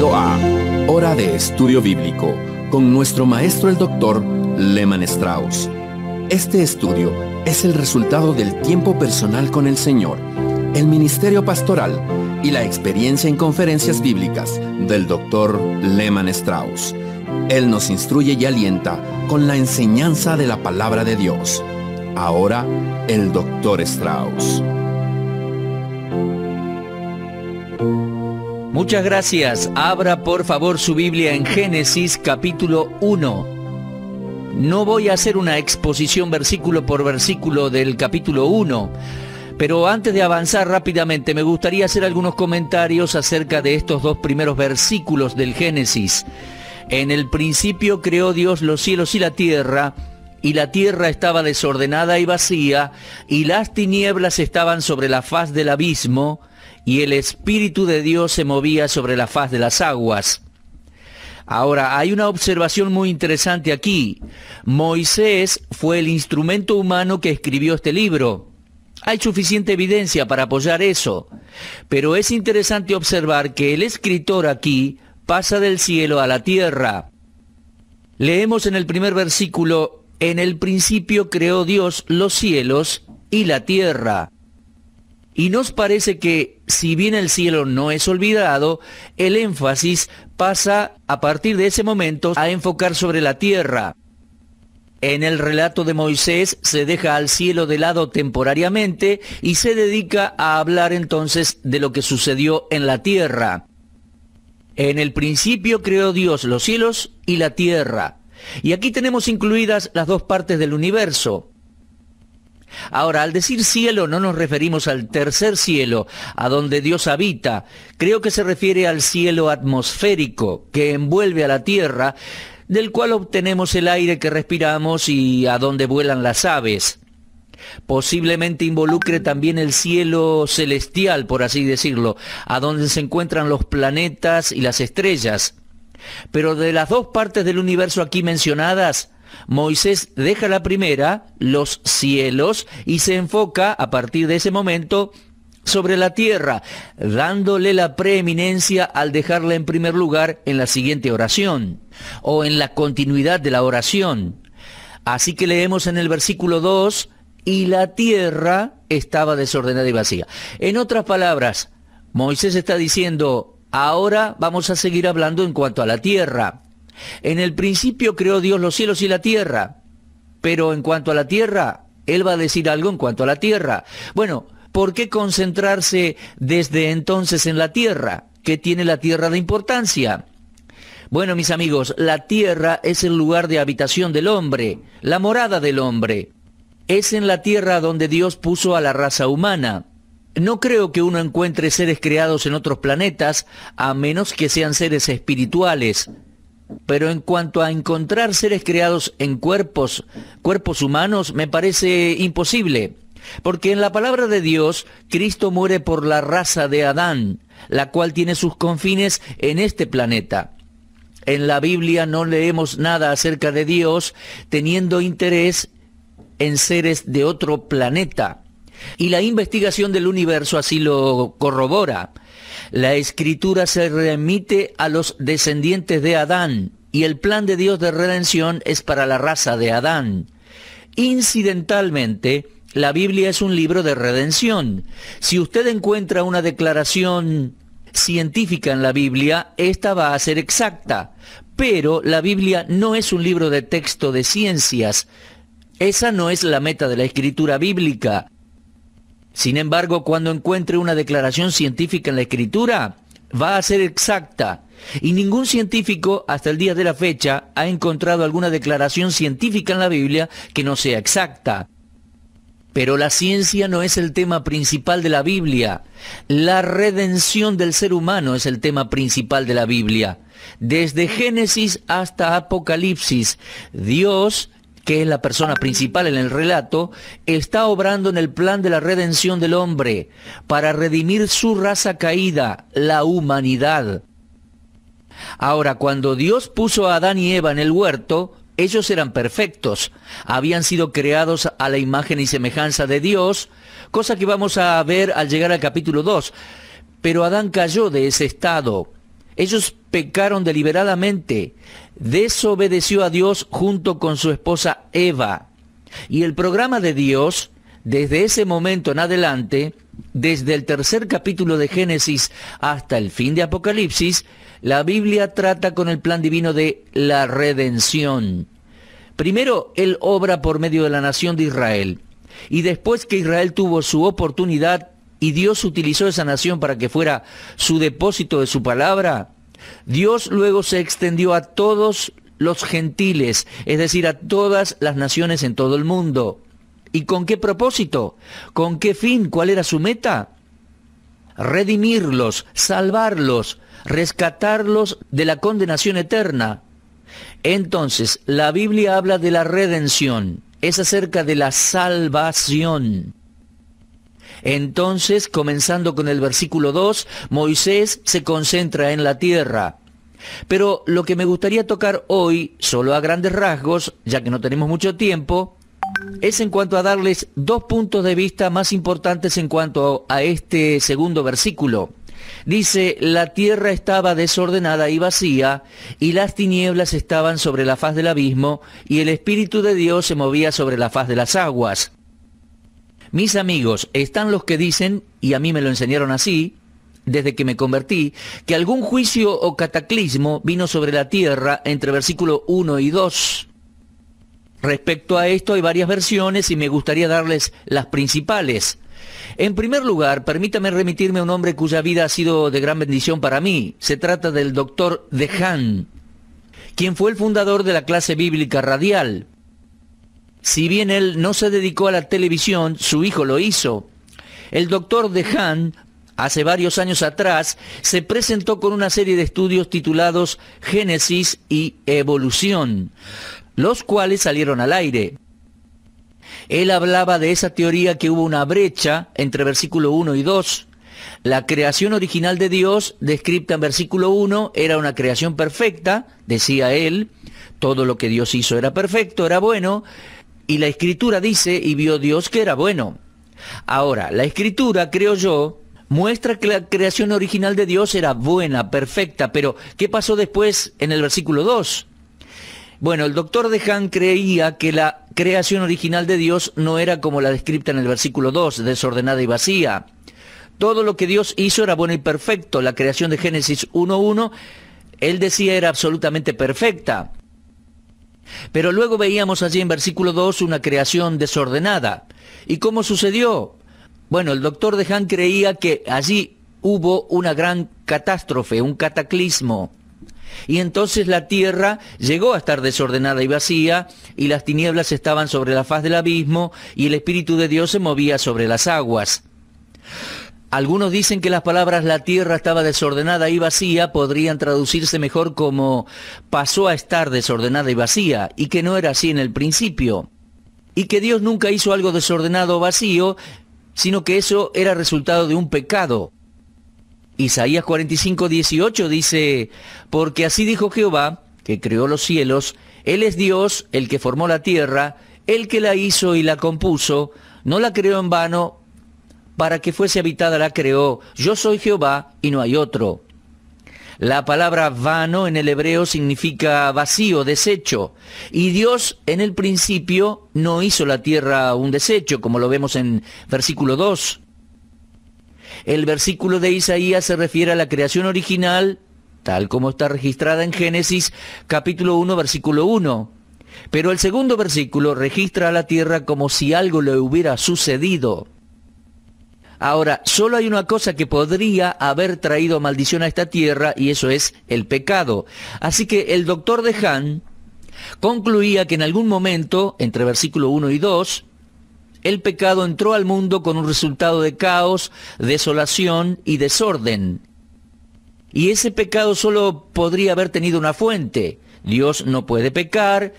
Bienvenido a Hora de Estudio Bíblico con nuestro maestro el Dr. Lehman Strauss. Este estudio es el resultado del tiempo personal con el Señor, el ministerio pastoral y la experiencia en conferencias bíblicas del Dr. Lehman Strauss. Él nos instruye y alienta con la enseñanza de la palabra de Dios. Ahora, el Dr. Strauss. Muchas gracias. Abra por favor su Biblia en Génesis capítulo 1. No voy a hacer una exposición versículo por versículo del capítulo 1, pero antes de avanzar rápidamente me gustaría hacer algunos comentarios acerca de estos dos primeros versículos del Génesis. En el principio creó Dios los cielos y la tierra estaba desordenada y vacía, y las tinieblas estaban sobre la faz del abismo, y el Espíritu de Dios se movía sobre la faz de las aguas. Ahora, hay una observación muy interesante aquí. Moisés fue el instrumento humano que escribió este libro. Hay suficiente evidencia para apoyar eso, pero es interesante observar que el escritor aquí pasa del cielo a la tierra. Leemos en el primer versículo: en el principio creó Dios los cielos y la tierra. Y nos parece que, si bien el cielo no es olvidado, el énfasis pasa a partir de ese momento a enfocar sobre la tierra. En el relato de Moisés se deja al cielo de lado temporariamente y se dedica a hablar entonces de lo que sucedió en la tierra. En el principio creó Dios los cielos y la tierra. Y aquí tenemos incluidas las dos partes del universo. Ahora, al decir cielo no nos referimos al tercer cielo, a donde Dios habita. Creo que se refiere al cielo atmosférico, que envuelve a la tierra, del cual obtenemos el aire que respiramos y a donde vuelan las aves. Posiblemente involucre también el cielo celestial, por así decirlo, a donde se encuentran los planetas y las estrellas. Pero de las dos partes del universo aquí mencionadas, Moisés deja la primera, los cielos, y se enfoca a partir de ese momento sobre la tierra, dándole la preeminencia al dejarla en primer lugar en la siguiente oración, o en la continuidad de la oración. Así que leemos en el versículo 2, y la tierra estaba desordenada y vacía. En otras palabras, Moisés está diciendo: ahora vamos a seguir hablando en cuanto a la tierra. En el principio creó Dios los cielos y la tierra, pero en cuanto a la tierra, Él va a decir algo en cuanto a la tierra. Bueno, ¿por qué concentrarse desde entonces en la tierra? ¿Qué tiene la tierra de importancia? Bueno, mis amigos, la tierra es el lugar de habitación del hombre, la morada del hombre. Es en la tierra donde Dios puso a la raza humana. No creo que uno encuentre seres creados en otros planetas, a menos que sean seres espirituales. Pero en cuanto a encontrar seres creados en cuerpos humanos, me parece imposible. Porque en la palabra de Dios, Cristo muere por la raza de Adán, la cual tiene sus confines en este planeta. En la Biblia no leemos nada acerca de Dios teniendo interés en seres de otro planeta. Y la investigación del universo así lo corrobora. La Escritura se remite a los descendientes de Adán, y el plan de Dios de redención es para la raza de Adán. Incidentalmente, la Biblia es un libro de redención. Si usted encuentra una declaración científica en la Biblia, esta va a ser exacta. Pero la Biblia no es un libro de texto de ciencias. Esa no es la meta de la Escritura bíblica. Sin embargo, cuando encuentre una declaración científica en la Escritura, va a ser exacta. Y ningún científico, hasta el día de la fecha, ha encontrado alguna declaración científica en la Biblia que no sea exacta. Pero la ciencia no es el tema principal de la Biblia. La redención del ser humano es el tema principal de la Biblia. Desde Génesis hasta Apocalipsis, Dios, que es la persona principal en el relato, está obrando en el plan de la redención del hombre, para redimir su raza caída, la humanidad. Ahora, cuando Dios puso a Adán y Eva en el huerto, ellos eran perfectos, habían sido creados a la imagen y semejanza de Dios, cosa que vamos a ver al llegar al capítulo 2. Pero Adán cayó de ese estado. Ellos pecaron deliberadamente, desobedeció a Dios junto con su esposa Eva. Y el programa de Dios, desde ese momento en adelante, desde el tercer capítulo de Génesis hasta el fin de Apocalipsis, la Biblia trata con el plan divino de la redención. Primero, Él obra por medio de la nación de Israel. Y después que Israel tuvo su oportunidad y Dios utilizó esa nación para que fuera su depósito de su palabra, Dios luego se extendió a todos los gentiles, es decir, a todas las naciones en todo el mundo. ¿Y con qué propósito? ¿Con qué fin? ¿Cuál era su meta? Redimirlos, salvarlos, rescatarlos de la condenación eterna. Entonces, la Biblia habla de la redención, es acerca de la salvación. Entonces, comenzando con el versículo 2, Moisés se concentra en la tierra. Pero lo que me gustaría tocar hoy, solo a grandes rasgos, ya que no tenemos mucho tiempo, es en cuanto a darles dos puntos de vista más importantes en cuanto a este segundo versículo. Dice, la tierra estaba desordenada y vacía, y las tinieblas estaban sobre la faz del abismo, y el Espíritu de Dios se movía sobre la faz de las aguas. Mis amigos, están los que dicen, y a mí me lo enseñaron así, desde que me convertí, que algún juicio o cataclismo vino sobre la tierra entre versículo 1 y 2. Respecto a esto hay varias versiones y me gustaría darles las principales. En primer lugar, permítame remitirme a un hombre cuya vida ha sido de gran bendición para mí. Se trata del Dr. DeHaan, quien fue el fundador de la clase bíblica radial. Si bien él no se dedicó a la televisión, su hijo lo hizo. El Dr. DeHaan, hace varios años atrás, se presentó con una serie de estudios titulados Génesis y Evolución, los cuales salieron al aire. Él hablaba de esa teoría que hubo una brecha entre versículo 1 y 2. La creación original de Dios, descrita en versículo 1, era una creación perfecta, decía él. Todo lo que Dios hizo era perfecto, era bueno. Y la Escritura dice, y vio Dios que era bueno. Ahora, la Escritura, creo yo, muestra que la creación original de Dios era buena, perfecta. Pero, ¿qué pasó después en el versículo 2? Bueno, el Dr. DeHaan creía que la creación original de Dios no era como la descrita en el versículo 2, desordenada y vacía. Todo lo que Dios hizo era bueno y perfecto. La creación de Génesis 1:1, él decía era absolutamente perfecta. Pero luego veíamos allí en versículo 2 una creación desordenada. ¿Y cómo sucedió? Bueno, el Dr. DeHaan creía que allí hubo una gran catástrofe, un cataclismo. Y entonces la tierra llegó a estar desordenada y vacía, y las tinieblas estaban sobre la faz del abismo, y el Espíritu de Dios se movía sobre las aguas. Algunos dicen que las palabras la tierra estaba desordenada y vacía podrían traducirse mejor como pasó a estar desordenada y vacía, y que no era así en el principio. Y que Dios nunca hizo algo desordenado o vacío, sino que eso era resultado de un pecado. Isaías 45:18 dice, porque así dijo Jehová, que creó los cielos, Él es Dios, el que formó la tierra, el que la hizo y la compuso, no la creó en vano, para que fuese habitada la creó, yo soy Jehová y no hay otro. La palabra vano en el hebreo significa vacío, desecho, y Dios en el principio no hizo la tierra un desecho, como lo vemos en versículo 2. El versículo de Isaías se refiere a la creación original, tal como está registrada en Génesis, capítulo 1, versículo 1. Pero el segundo versículo registra a la tierra como si algo le hubiera sucedido. Ahora, solo hay una cosa que podría haber traído maldición a esta tierra, y eso es el pecado. Así que el Dr. DeHaan concluía que en algún momento, entre versículo 1 y 2, el pecado entró al mundo con un resultado de caos, desolación y desorden. Y ese pecado solo podría haber tenido una fuente. Dios no puede pecar,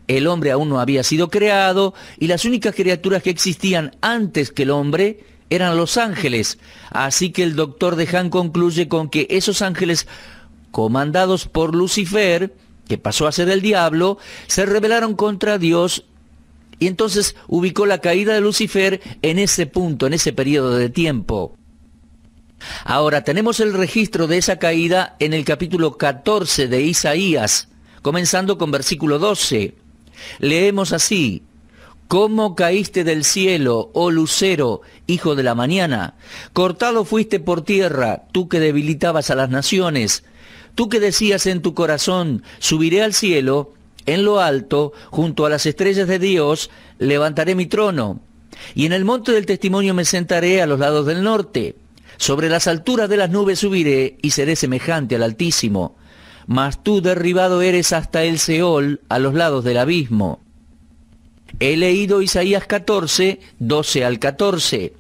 el hombre aún no había sido creado, y las únicas criaturas que existían antes que el hombre eran los ángeles. Así que el Dr. DeHaan concluye con que esos ángeles, comandados por Lucifer, que pasó a ser el diablo, se rebelaron contra Dios. Y entonces ubicó la caída de Lucifer en ese punto, en ese periodo de tiempo. Ahora, tenemos el registro de esa caída en el capítulo 14 de Isaías, comenzando con versículo 12. Leemos así: ¿Cómo caíste del cielo, oh lucero, hijo de la mañana? Cortado fuiste por tierra, tú que debilitabas a las naciones. Tú que decías en tu corazón, subiré al cielo, en lo alto, junto a las estrellas de Dios, levantaré mi trono. Y en el monte del testimonio me sentaré a los lados del norte. Sobre las alturas de las nubes subiré y seré semejante al Altísimo. Mas tú derribado eres hasta el Seol, a los lados del abismo. He leído Isaías 14, 12 al 14.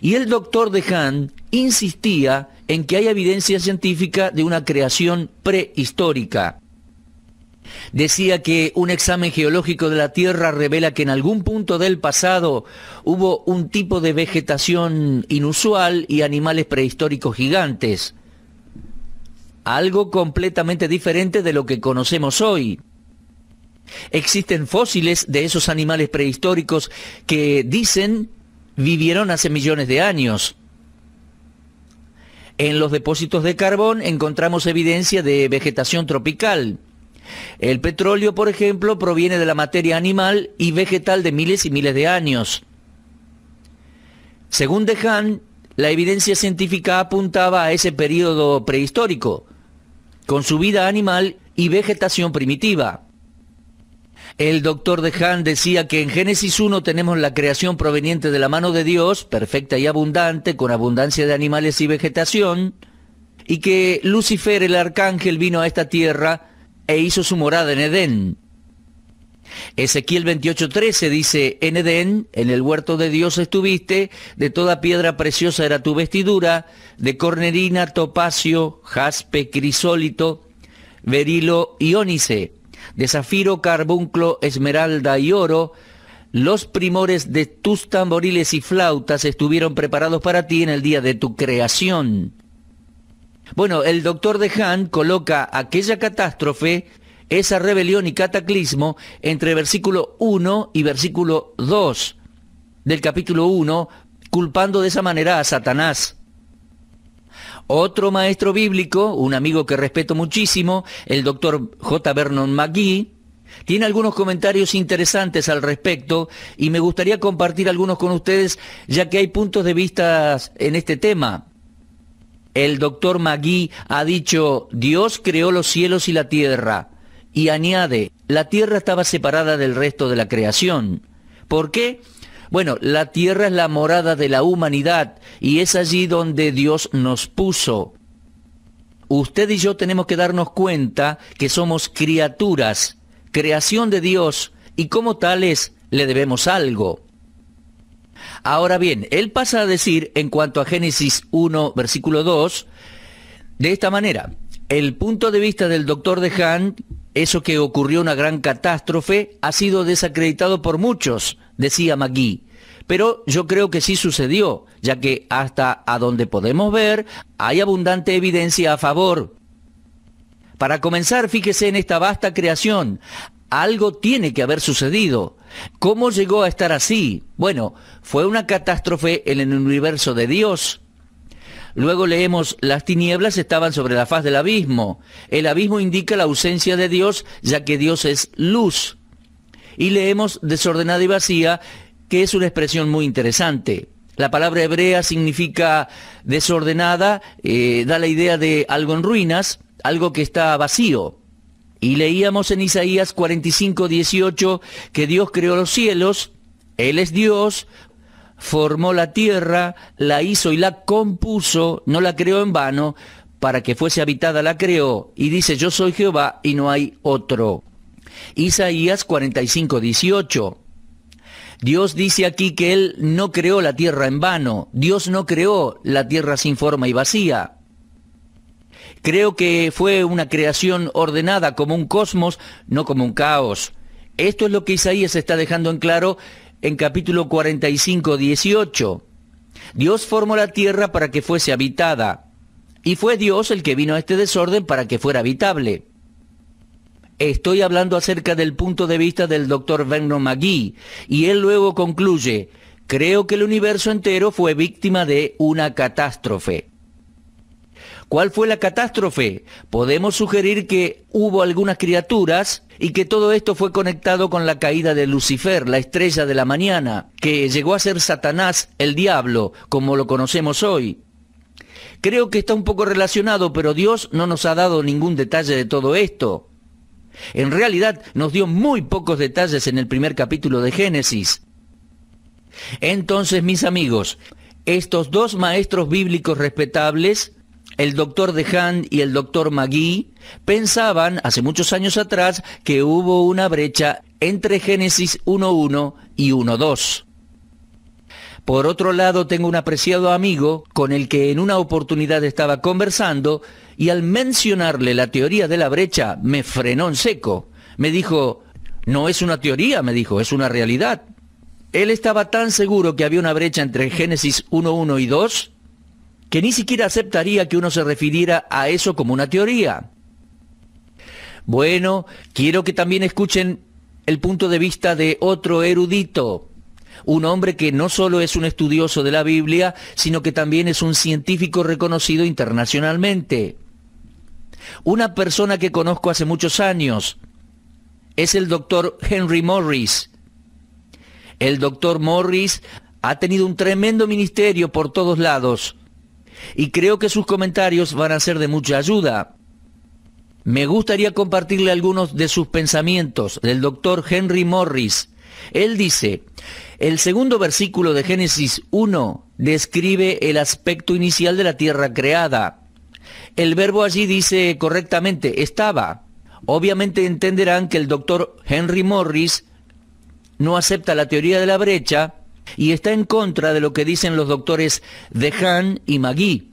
Y el doctor Dehaene insistía en que hay evidencia científica de una creación prehistórica. Decía que un examen geológico de la Tierra revela que en algún punto del pasado hubo un tipo de vegetación inusual y animales prehistóricos gigantes. Algo completamente diferente de lo que conocemos hoy. Existen fósiles de esos animales prehistóricos que dicen vivieron hace millones de años. En los depósitos de carbón encontramos evidencia de vegetación tropical. El petróleo, por ejemplo, proviene de la materia animal y vegetal de miles y miles de años. Según Dehaene, la evidencia científica apuntaba a ese periodo prehistórico, con su vida animal y vegetación primitiva. El doctor Dehaene decía que en Génesis 1 tenemos la creación proveniente de la mano de Dios, perfecta y abundante, con abundancia de animales y vegetación, y que Lucifer, el arcángel, vino a esta tierra e hizo su morada en Edén. Ezequiel 28:13 dice: en Edén, en el huerto de Dios estuviste, de toda piedra preciosa era tu vestidura, de cornerina, topacio, jaspe, crisólito, berilo y ónice, de zafiro, carbunclo, esmeralda y oro. Los primores de tus tamboriles y flautas estuvieron preparados para ti en el día de tu creación. Bueno, el doctor Dehaene coloca aquella catástrofe, esa rebelión y cataclismo, entre versículo 1 y versículo 2 del capítulo 1, culpando de esa manera a Satanás. Otro maestro bíblico, un amigo que respeto muchísimo, el doctor J. Vernon McGee, tiene algunos comentarios interesantes al respecto y me gustaría compartir algunos con ustedes, ya que hay puntos de vista en este tema. El doctor McGee ha dicho: Dios creó los cielos y la tierra, y añade, la tierra estaba separada del resto de la creación. ¿Por qué? Bueno, la tierra es la morada de la humanidad y es allí donde Dios nos puso. Usted y yo tenemos que darnos cuenta que somos criaturas, creación de Dios, y como tales le debemos algo. Ahora bien, él pasa a decir en cuanto a Génesis 1, versículo 2, de esta manera: el punto de vista del doctor Dehaene, eso que ocurrió una gran catástrofe, ha sido desacreditado por muchos, decía McGee. Pero yo creo que sí sucedió, ya que hasta a donde podemos ver, hay abundante evidencia a favor. Para comenzar, fíjese en esta vasta creación. Algo tiene que haber sucedido. ¿Cómo llegó a estar así? Bueno, fue una catástrofe en el universo de Dios. Luego leemos: las tinieblas estaban sobre la faz del abismo. El abismo indica la ausencia de Dios, ya que Dios es luz. Y leemos desordenada y vacía, que es una expresión muy interesante. La palabra hebrea significa desordenada, da la idea de algo en ruinas, algo que está vacío. Y leíamos en Isaías 45:18 que Dios creó los cielos, Él es Dios, formó la tierra, la hizo y la compuso, no la creó en vano, para que fuese habitada la creó, y dice: yo soy Jehová y no hay otro. Isaías 45:18. Dios dice aquí que Él no creó la tierra en vano, Dios no creó la tierra sin forma y vacía. Creo que fue una creación ordenada como un cosmos, no como un caos. Esto es lo que Isaías está dejando en claro en capítulo 45:18. Dios formó la tierra para que fuese habitada, y fue Dios el que vino a este desorden para que fuera habitable. Estoy hablando acerca del punto de vista del doctor Vernon McGee, y él luego concluye: creo que el universo entero fue víctima de una catástrofe. ¿Cuál fue la catástrofe? Podemos sugerir que hubo algunas criaturas y que todo esto fue conectado con la caída de Lucifer, la estrella de la mañana, que llegó a ser Satanás, el diablo, como lo conocemos hoy. Creo que está un poco relacionado, pero Dios no nos ha dado ningún detalle de todo esto. En realidad nos dio muy pocos detalles en el primer capítulo de Génesis. Entonces, mis amigos, estos dos maestros bíblicos respetables, el doctor DeHaan y el doctor Magee, pensaban hace muchos años atrás que hubo una brecha entre Génesis 1.1 y 1.2. Por otro lado, tengo un apreciado amigo con el que en una oportunidad estaba conversando y al mencionarle la teoría de la brecha me frenó en seco. Me dijo, no es una teoría, me dijo, es una realidad. Él estaba tan seguro que había una brecha entre Génesis 1.1 y 2 que ni siquiera aceptaría que uno se refiriera a eso como una teoría. Bueno, quiero que también escuchen el punto de vista de otro erudito, un hombre que no solo es un estudioso de la Biblia, sino que también es un científico reconocido internacionalmente. Una persona que conozco hace muchos años es el doctor Henry Morris. El doctor Morris ha tenido un tremendo ministerio por todos lados y creo que sus comentarios van a ser de mucha ayuda. Me gustaría compartirle algunos de sus pensamientos del doctor Henry Morris. Él dice, el segundo versículo de Génesis 1 describe el aspecto inicial de la tierra creada. El verbo allí dice correctamente, estaba. Obviamente entenderán que el doctor Henry Morris no acepta la teoría de la brecha y está en contra de lo que dicen los doctores DeHaan y Magee.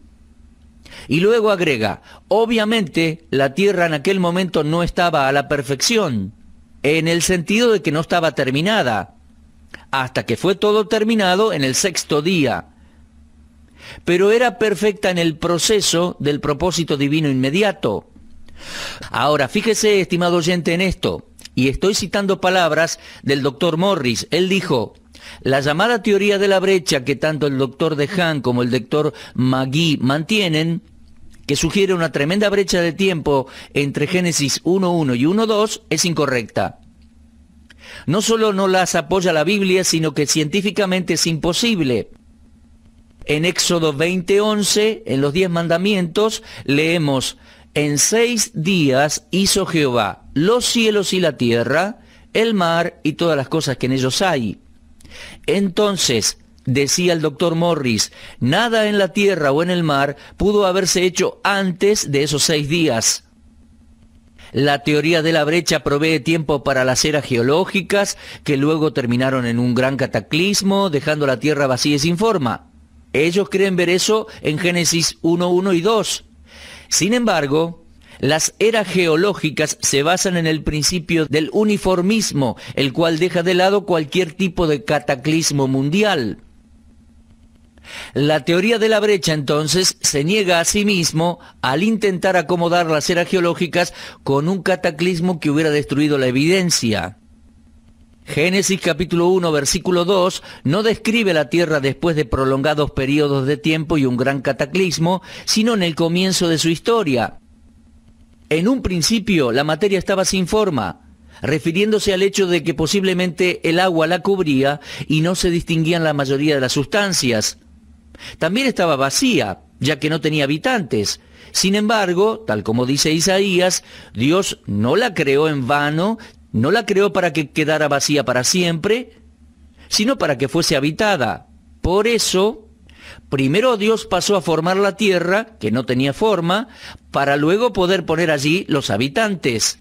Y luego agrega, obviamente la tierra en aquel momento no estaba a la perfección, en el sentido de que no estaba terminada, hasta que fue todo terminado en el sexto día. Pero era perfecta en el proceso del propósito divino inmediato. Ahora, fíjese, estimado oyente, en esto, y estoy citando palabras del doctor Morris. Él dijo, la llamada teoría de la brecha que tanto el doctor DeHaan como el doctor Magee mantienen, que sugiere una tremenda brecha de tiempo entre Génesis 1.1 y 1.2, es incorrecta. No solo no las apoya la Biblia, sino que científicamente es imposible. En Éxodo 20:11, en los 10 mandamientos, leemos, en 6 días hizo Jehová los cielos y la tierra, el mar y todas las cosas que en ellos hay. Entonces, decía el doctor Morris, nada en la tierra o en el mar pudo haberse hecho antes de esos 6 días. La teoría de la brecha provee tiempo para las eras geológicas, que luego terminaron en un gran cataclismo, dejando la tierra vacía y sin forma. Ellos creen ver eso en Génesis 1.1 y 2. Sin embargo, las eras geológicas se basan en el principio del uniformismo, el cual deja de lado cualquier tipo de cataclismo mundial. La teoría de la brecha, entonces, se niega a sí mismo al intentar acomodar las eras geológicas con un cataclismo que hubiera destruido la evidencia. Génesis capítulo 1, versículo 2, no describe la tierra después de prolongados periodos de tiempo y un gran cataclismo, sino en el comienzo de su historia. En un principio, la materia estaba sin forma, refiriéndose al hecho de que posiblemente el agua la cubría y no se distinguían la mayoría de las sustancias. También estaba vacía, ya que no tenía habitantes. Sin embargo, tal como dice Isaías, Dios no la creó en vano, no la creó para que quedara vacía para siempre, sino para que fuese habitada. Por eso, primero Dios pasó a formar la tierra, que no tenía forma, para luego poder poner allí los habitantes.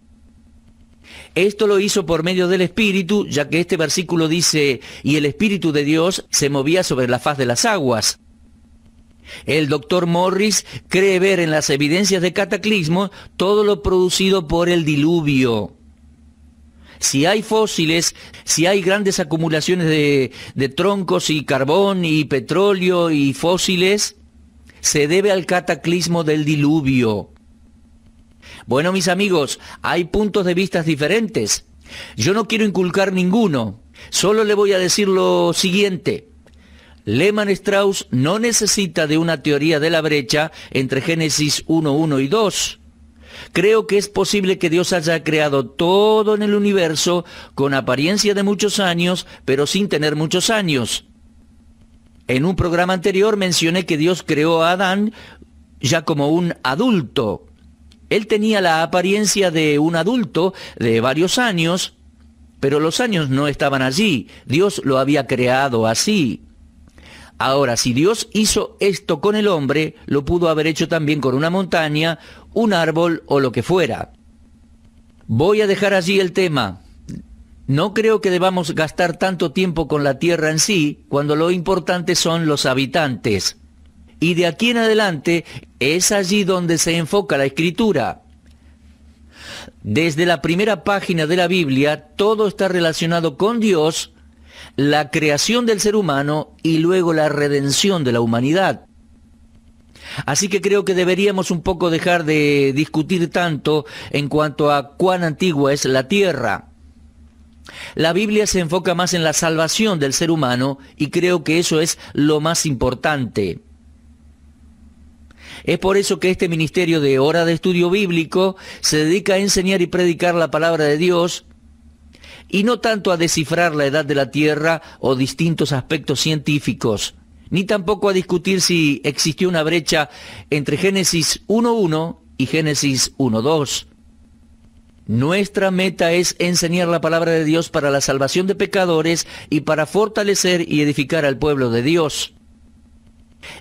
Esto lo hizo por medio del Espíritu, ya que este versículo dice, y el Espíritu de Dios se movía sobre la faz de las aguas. El doctor Morris cree ver en las evidencias de cataclismo todo lo producido por el diluvio. Si hay fósiles, si hay grandes acumulaciones de troncos y carbón y petróleo y fósiles, se debe al cataclismo del diluvio. Bueno, mis amigos, hay puntos de vista diferentes. Yo no quiero inculcar ninguno, solo le voy a decir lo siguiente. Lehmann-Strauss no necesita de una teoría de la brecha entre Génesis 1:1 y 2. Creo que es posible que Dios haya creado todo en el universo con apariencia de muchos años, pero sin tener muchos años. En un programa anterior mencioné que Dios creó a Adán ya como un adulto. Él tenía la apariencia de un adulto de varios años, pero los años no estaban allí. Dios lo había creado así. Ahora, si Dios hizo esto con el hombre, lo pudo haber hecho también con una montaña, un árbol o lo que fuera. Voy a dejar allí el tema. No creo que debamos gastar tanto tiempo con la tierra en sí, cuando lo importante son los habitantes. Y de aquí en adelante es allí donde se enfoca la Escritura. Desde la primera página de la Biblia, todo está relacionado con Dios, la creación del ser humano y luego la redención de la humanidad. Así que creo que deberíamos un poco dejar de discutir tanto en cuanto a cuán antigua es la tierra. La Biblia se enfoca más en la salvación del ser humano y creo que eso es lo más importante. Es por eso que este ministerio de Hora de Estudio Bíblico se dedica a enseñar y predicar la palabra de Dios y no tanto a descifrar la edad de la Tierra o distintos aspectos científicos, ni tampoco a discutir si existió una brecha entre Génesis 1:1 y Génesis 1:2. Nuestra meta es enseñar la palabra de Dios para la salvación de pecadores y para fortalecer y edificar al pueblo de Dios.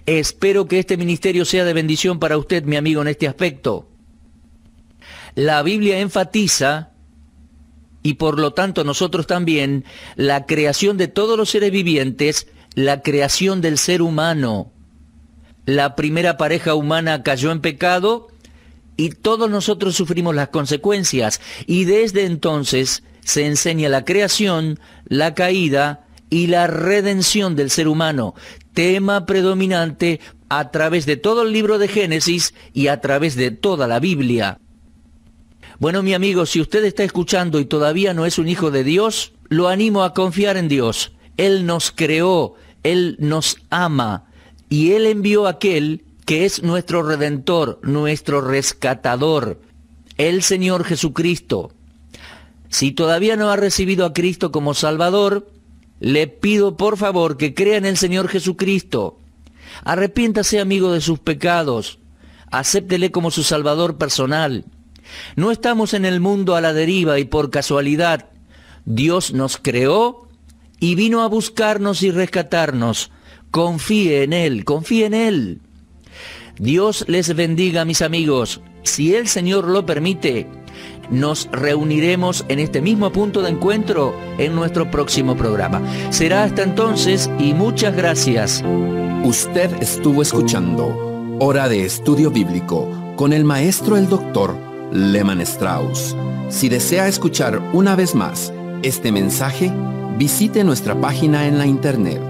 Espero que este ministerio sea de bendición para usted, mi amigo, en este aspecto. La Biblia enfatiza, y por lo tanto nosotros también, la creación de todos los seres vivientes, la creación del ser humano. La primera pareja humana cayó en pecado y todos nosotros sufrimos las consecuencias. Y desde entonces se enseña la creación, la caída y la redención del ser humano, tema predominante a través de todo el libro de Génesis y a través de toda la Biblia. Bueno, mi amigo, si usted está escuchando y todavía no es un hijo de Dios, lo animo a confiar en Dios. Él nos creó, Él nos ama y Él envió a aquel que es nuestro Redentor, nuestro rescatador, el Señor Jesucristo. Si todavía no ha recibido a Cristo como Salvador, le pido por favor que crea en el Señor Jesucristo. Arrepiéntase, amigo, de sus pecados. Acéptele como su Salvador personal. No estamos en el mundo a la deriva y por casualidad. Dios nos creó y vino a buscarnos y rescatarnos. Confíe en Él, confíe en Él. Dios les bendiga, mis amigos. Si el Señor lo permite, nos reuniremos en este mismo punto de encuentro en nuestro próximo programa. Será hasta entonces y muchas gracias. Usted estuvo escuchando Hora de Estudio Bíblico con el maestro el doctor Lehmann-Strauss. Si desea escuchar una vez más este mensaje, visite nuestra página en la internet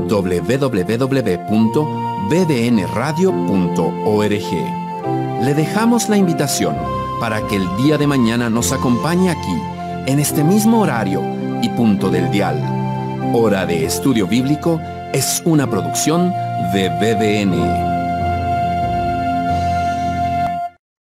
www.bbnradio.org. Le dejamos la invitación para que el día de mañana nos acompañe aquí, en este mismo horario y punto del dial. Hora de Estudio Bíblico es una producción de BBN.